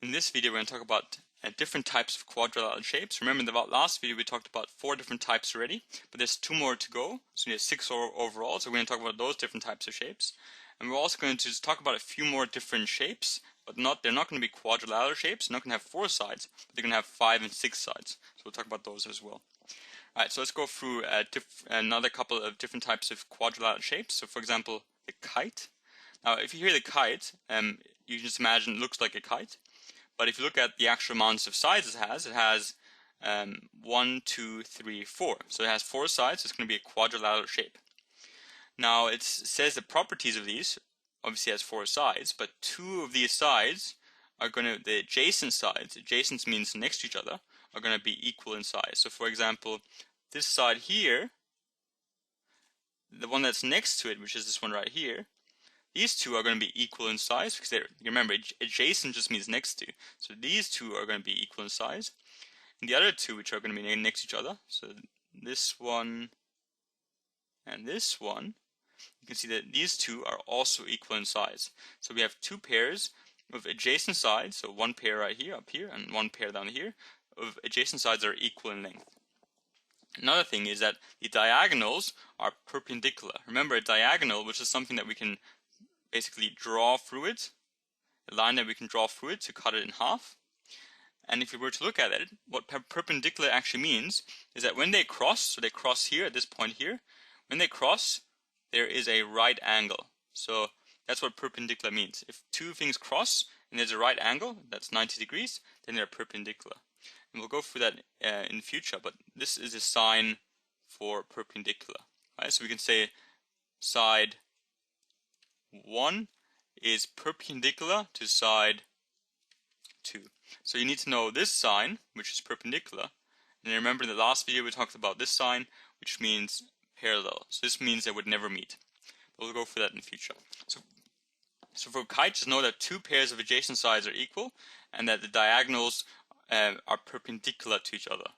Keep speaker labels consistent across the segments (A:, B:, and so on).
A: In this video, we're going to talk about different types of quadrilateral shapes. Remember, in the last video, we talked about 4 different types already, but there's 2 more to go. So we have 6 overall, so we're going to talk about those different types of shapes. And we're also going to just talk about a few more different shapes, but they're not going to be quadrilateral shapes. They're not going to have 4 sides, but they're going to have 5 and 6 sides. So we'll talk about those as well. Alright, so let's go through another couple of different types of quadrilateral shapes. So for example, the kite. Now, if you hear the kite, you just imagine it looks like a kite. But if you look at the actual amounts of sides it has 1, 2, 3, 4. So it has 4 sides, so it's going to be a quadrilateral shape. Now it says the properties of these, obviously has 4 sides, but 2 of these sides are going to, the adjacent sides, adjacent means next to each other, are going to be equal in size. So for example, this side here, the one that's next to it, which is this one right here, these 2 are going to be equal in size because remember, adjacent just means next to. So these 2 are going to be equal in size. And the other 2, which are going to be next to each other, so this one and this one, you can see that these 2 are also equal in size. So we have 2 pairs of adjacent sides, so 1 pair right here, up here, and 1 pair down here, of adjacent sides that are equal in length. Another thing is that the diagonals are perpendicular. Remember, a diagonal, which is something that we can basically draw through it, a line that we can draw through it to cut it in half. And if you were to look at it, what perpendicular actually means is that when they cross, so they cross here at this point here, when they cross, there is a right angle. So that's what perpendicular means. If 2 things cross and there's a right angle, that's 90 degrees, then they're perpendicular. And we'll go through that in the future, but this is a sign for perpendicular. Right? So we can say side 1 is perpendicular to side 2. So you need to know this sign, which is perpendicular. And remember in the last video we talked about this sign, which means parallel. So this means they would never meet. But we'll go for that in the future. So for kite, just know that 2 pairs of adjacent sides are equal and that the diagonals are perpendicular to each other.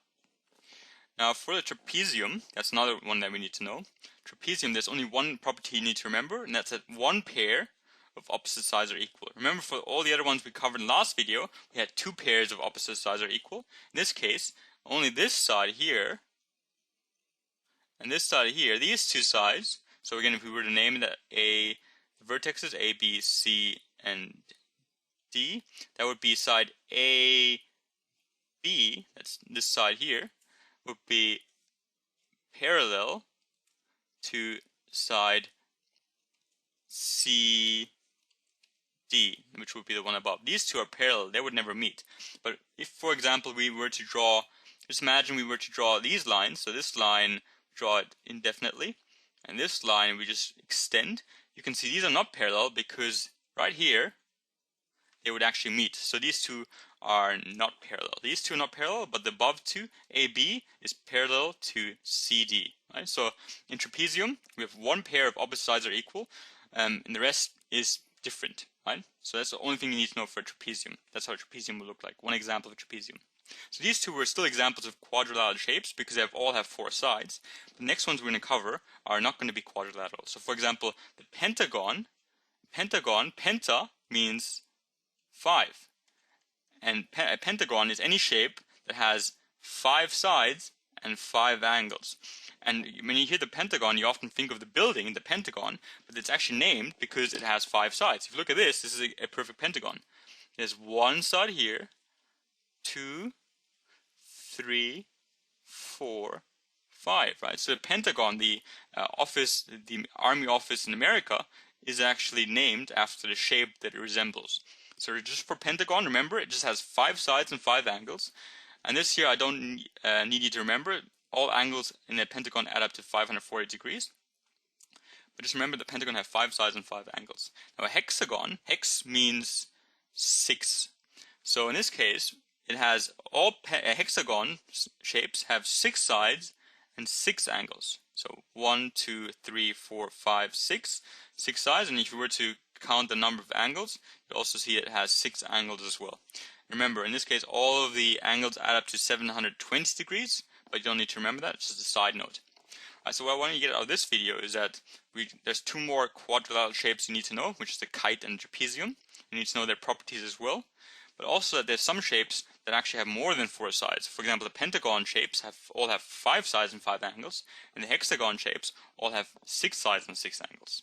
A: Now for the trapezium, that's another one that we need to know. Trapezium, there's only one property you need to remember, and that's that 1 pair of opposite sides are equal. Remember, for all the other ones we covered in the last video, we had 2 pairs of opposite sides are equal. In this case, only this side here and this side here, these 2 sides, so again, if we were to name that the vertexes A, B, C, and D, that would be side A, B, that's this side here, would be parallel to side C, D, which would be the one above. These 2 are parallel, they would never meet. But if, for example, we were to draw, just imagine we were to draw these lines, so this line, draw it indefinitely, and this line we just extend, you can see these are not parallel because right here, they would actually meet. So these 2 are not parallel. These 2 are not parallel, but the above 2, AB, is parallel to CD. Right? So in trapezium, we have 1 pair of opposite sides are equal, and the rest is different. Right? So that's the only thing you need to know for a trapezium. That's how a trapezium will look like. One example of a trapezium. So these 2 were still examples of quadrilateral shapes because they all have 4 sides. The next ones we're going to cover are not going to be quadrilateral. So for example, the pentagon, penta means 5. And a pentagon is any shape that has 5 sides and 5 angles. And when you hear the pentagon, you often think of the building, the Pentagon, but it's actually named because it has 5 sides. If you look at this is a perfect pentagon. There's 1 side here, 2, 3, 4, 5, right? So the Pentagon, the army office in America, is actually named after the shape that it resembles. So just for Pentagon, remember, it just has 5 sides and 5 angles. And this here, I don't need you to remember. All angles in a pentagon add up to 540 degrees. But just remember the pentagon has 5 sides and 5 angles. Now a hexagon, hex means 6. So in this case, it has all hexagon shapes have 6 sides and 6 angles. So 1, 2, 3, 4, 5, 6. 6 sides, and if you were to count the number of angles, you also see it has 6 angles as well. Remember, in this case, all of the angles add up to 720 degrees, but you don't need to remember that, it's just a side note. So what I want you to get out of this video is that there's 2 more quadrilateral shapes you need to know, which is the kite and trapezium. You need to know their properties as well. but also that there's some shapes that actually have more than 4 sides. For example, the pentagon shapes all have 5 sides and 5 angles, and the hexagon shapes all have 6 sides and 6 angles.